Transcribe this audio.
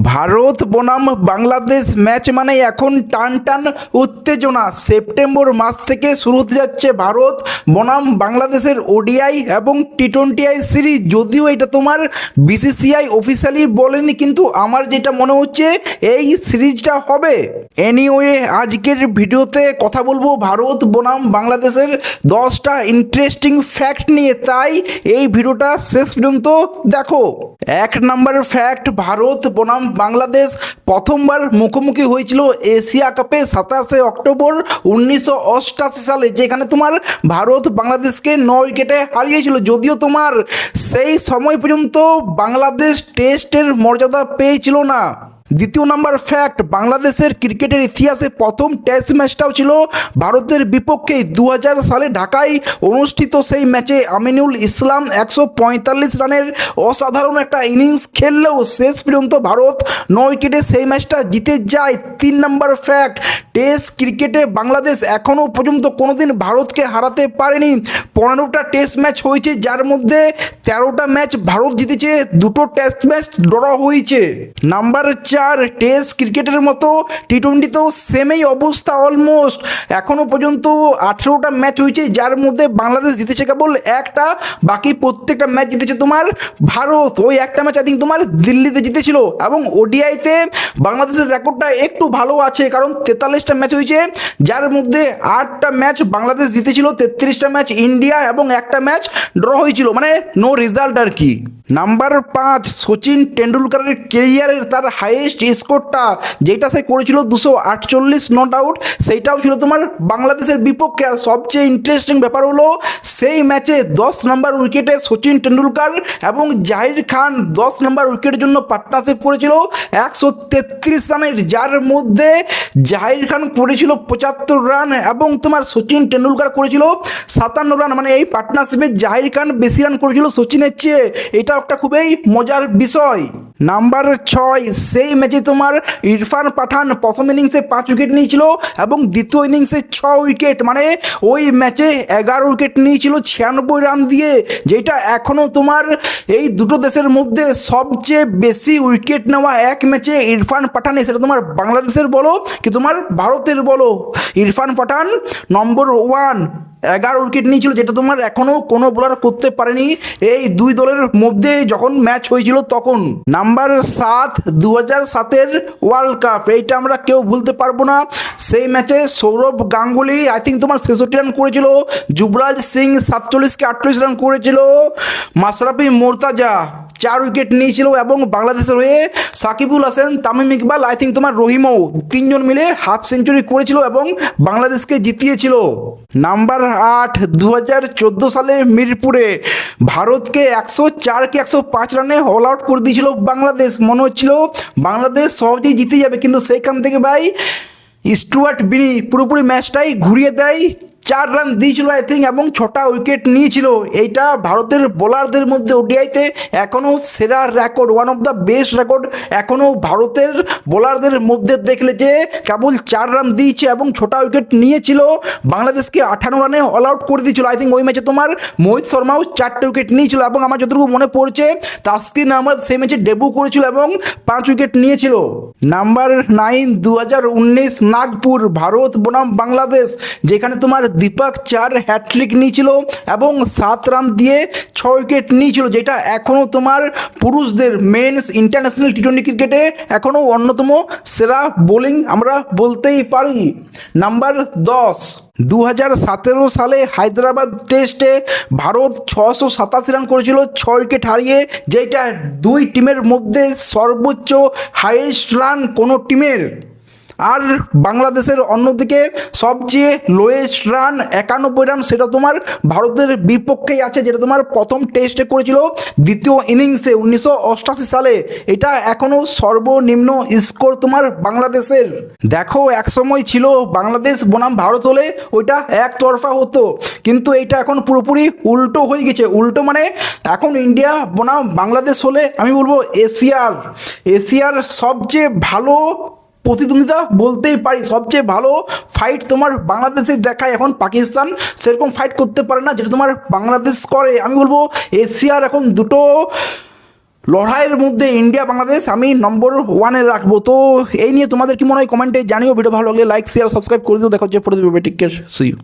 ভারত বনাম বাংলাদেশ ম্যাচ মানে এখন টান টান উত্তেজনা। সেপ্টেম্বর মাস থেকে শুরু হতে যাচ্ছে ভারত বনাম বাংলাদেশের ওডিআই এবং টি-20 সিরিজ। যদিও এটা তোমার বিসিসিআই অফিসিয়ালি বলেনি, কিন্তু আমার যেটা মনে হচ্ছে এই সিরিজটা হবে। এনিওয়ে, আজকের ভিডিওতে কথা বলবো ভারত বনাম বাংলাদেশের 10টা ইন্টারেস্টিং ফ্যাক্ট নিয়ে, তাই এই ভিডিওটা শেষ পর্যন্ত দেখো। 1 নম্বর ফ্যাক্ট, ভারত বনাম বাংলাদেশ প্রথমবার মুখোমুখি হয়েছিল এশিয়া কাপে 27 অক্টোবর 1988 সালে, যেখানে তোমার ভারত বাংলাদেশকে 9 উইকেটে হারিয়েছিল। যদিও তোমার সেই সময় পর্যন্ত বাংলাদেশ টেস্টের মর্যাদা পেয়েছিল না। দ্বিতীয় নাম্বার ফ্যাক্ট, বাংলাদেশের ক্রিকেটের ইতিহাসে প্রথম টেস্ট ম্যাচটাও ছিল ভারতের বিপক্ষে 2000 সালে ঢাকায় অনুষ্ঠিত। সেই ম্যাচে আমিনুল ইসলাম 145 রানের অসাধারণ একটা ইনিংস খেললেও শেষ পর্যন্ত ভারত 9 উইকেটে সেই ম্যাচটা জিতে যায়। 3 নম্বর ফ্যাক্ট, টেস্ট ক্রিকেটে বাংলাদেশ এখনও পর্যন্ত কোনোদিন ভারতকে হারাতে পারেনি। 15টা টেস্ট ম্যাচ হয়েছে, যার মধ্যে 13টা ম্যাচ ভারত জিতেছে, 2টো টেস্ট ম্যাচ ড্র হয়েছে। নাম্বার 4, টেস্ট ক্রিকেটের মতো টি-20তেও সেমই অবস্থা অলমোস্ট। এখনও পর্যন্ত 18টা ম্যাচ হয়েছে, যার মধ্যে বাংলাদেশ জিতেছে কেবল একটা, বাকি প্রত্যেকটা ম্যাচ জিতেছে তোমার ভারত। ওই একটা ম্যাচ আই থিঙ্ক তোমার দিল্লিতে জিতেছিল। এবং ওডিআইতে বাংলাদেশের রেকর্ডটা একটু ভালো আছে, কারণ 43টা ম্যাচ হয়েছে, যার মধ্যে 8টা ম্যাচ বাংলাদেশ জিতেছিল, 33টা ম্যাচ ইন্ডিয়া এবং একটা ম্যাচ ড্র হয়েছিল, মানে নো রেজাল্ট আর কি। নাম্বার 5, সচিন টেন্ডুলকারের কেরিয়ারের তার হাইয়েস্ট স্কোরটা যেটা সে করেছিল 248 নট আউট, সেইটাও ছিল তোমার বাংলাদেশের বিপক্ষে। আর সবচেয়ে ইন্টারেস্টিং ব্যাপার হলো সেই ম্যাচে 10 নম্বর উইকেটে সচিন টেন্ডুলকার এবং জাহির খান 10 নম্বর উইকেটের জন্য পার্টনারশিপ করেছিল 133 রানের, যার মধ্যে জাহির খান করেছিল 75 রান এবং তোমার সচিন টেন্ডুলকার করেছিল 57 রান। মানে এই পার্টনারশিপে জাহির খান বেশি রান করেছিল সচিনের চেয়ে। এটা একটা খুবই মজার বিষয়। নাম্বার 6, সেই ম্যাচে তোমার ইরফান পাঠান প্রথম ইনিংসে 5 উইকেট নিয়েছিল এবং দ্বিতীয় ইনিংসে 6 উইকেট, মানে ওই ম্যাচে 11 উইকেট নিয়েছিল 96 রান দিয়ে, যেটা এখনও তোমার এই দুটো দেশের মধ্যে সবচেয়ে বেশি উইকেট নেওয়া এক ম্যাচে ইরফান পাঠানে। সেটা তোমার বাংলাদেশের বলো কি তোমার ভারতের বলো, ইরফান পাঠান নম্বর 1, 11 উইকেট নিয়েছিল, যেটা তোমার এখনও কোনো বোলার করতে পারেনি এই দুই দলের মধ্যে যখন ম্যাচ হয়েছিল তখন। নাম্বার 7, 2007-এর ওয়ার্ল্ড কাপ, এইটা আমরা কেউ ভুলতে পারবো না। সেই ম্যাচে সৌরভ গাঙ্গুলি আই থিঙ্ক তোমার 66 রান করেছিল, যুবরাজ সিং 47 কে 48 রান করেছিল, মাশরাফি মোর্তাজা 4 উইকেট নিয়েছিল এবং বাংলাদেশের হয়ে সাকিবুল হাসান, তামিম ইকবাল, আই থিঙ্ক তোমার রহিমও 3 জন মিলে হাফ সেঞ্চুরি করেছিল এবং বাংলাদেশকে জিতিয়েছিল। নাম্বার 8, 2014 সালে মিরপুরে ভারতকে 104 কে 105 রানে অল আউট করে দিয়েছিল বাংলাদেশ। মনে হচ্ছিল বাংলাদেশ সহজেই জিতে যাবে, কিন্তু সেইখান থেকে ভাই স্টুয়ার্ট বিনি পুরোপুরি ম্যাচটাই ঘুরিয়ে দেয়। 4 রান দিয়েছিল আই থিঙ্ক এবং 6টা উইকেট নিয়েছিল। এইটা ভারতের বোলারদের মধ্যে ওডিআইতে এখনও সেরা record, one of the best record এখনও ভারতের বোলারদের মধ্যে দেখলে, যে কেবল 4 রান দিয়েছে এবং 6টা উইকেট নিয়েছিল। বাংলাদেশকে 58 রানে অল আউট করে দিয়েছিল। আই থিঙ্ক ওই ম্যাচে তোমার মোহিত শর্মাও 4টে উইকেট নিয়েছিল এবং আমার যতটুকু মনে পড়ছে তাসকিন আহমেদ সেই ম্যাচে ডেবু করেছিল এবং 5 উইকেট নিয়েছিল। নাম্বার 9, 2019 নাগপুর ভারত বনাম বাংলাদেশ, যেখানে তোমার দীপক 4 হ্যাট্রিক নিয়েছিল এবং 7 রান দিয়ে 6 উইকেট নিয়েছিল, যেটা এখনও তোমার পুরুষদের মেন্স ইন্টারন্যাশনাল টি-20 ক্রিকেটে এখনও অন্যতম সেরা বোলিং আমরা বলতেই পারি। নাম্বার 10, 2017 সালে হায়দ্রাবাদ টেস্টে ভারত 687 রান করেছিল 6 উইকেট হারিয়ে, যেটা দুই টিমের মধ্যে সর্বোচ্চ হাইয়েস্ট রান কোনো টিমের। আর বাংলাদেশের অন্যদিকে সবচেয়ে লোয়েস্ট রান 91 রান, সেটা তোমার ভারতের বিপক্ষেই আছে, যেটা তোমার প্রথম টেস্টে করেছিল দ্বিতীয় ইনিংসে 1988 সালে। এটা এখনও সর্বনিম্ন স্কোর তোমার বাংলাদেশের। দেখো, একসময় ছিল বাংলাদেশ বনাম ভারত হলে ওইটা একতরফা হতো, কিন্তু এইটা এখন পুরোপুরি উল্টো হয়ে গেছে। উল্টো মানে এখন ইন্ডিয়া বনাম বাংলাদেশ হলে আমি বলবো এশিয়ার সবচেয়ে ভালো প্রতিদ্বন্দ্বিতা বলতেই পারি। সবচেয়ে ভালো ফাইট তোমার বাংলাদেশে দেখায়। এখন পাকিস্তান সেরকম ফাইট করতে পারে না যেটা তোমার বাংলাদেশ করে। আমি বলবো এশিয়ার এখন দুটো লড়াইয়ের মধ্যে ইন্ডিয়া বাংলাদেশ আমি নম্বর 1-এ রাখবো। তো এই নিয়ে তোমাদের কি মনে হয় কমেন্টে জানিও। ভিডিও ভালো লাগলে লাইক শেয়ার সাবস্ক্রাইব করে দিও। দেখা হচ্ছে পরে video. Take care, see you.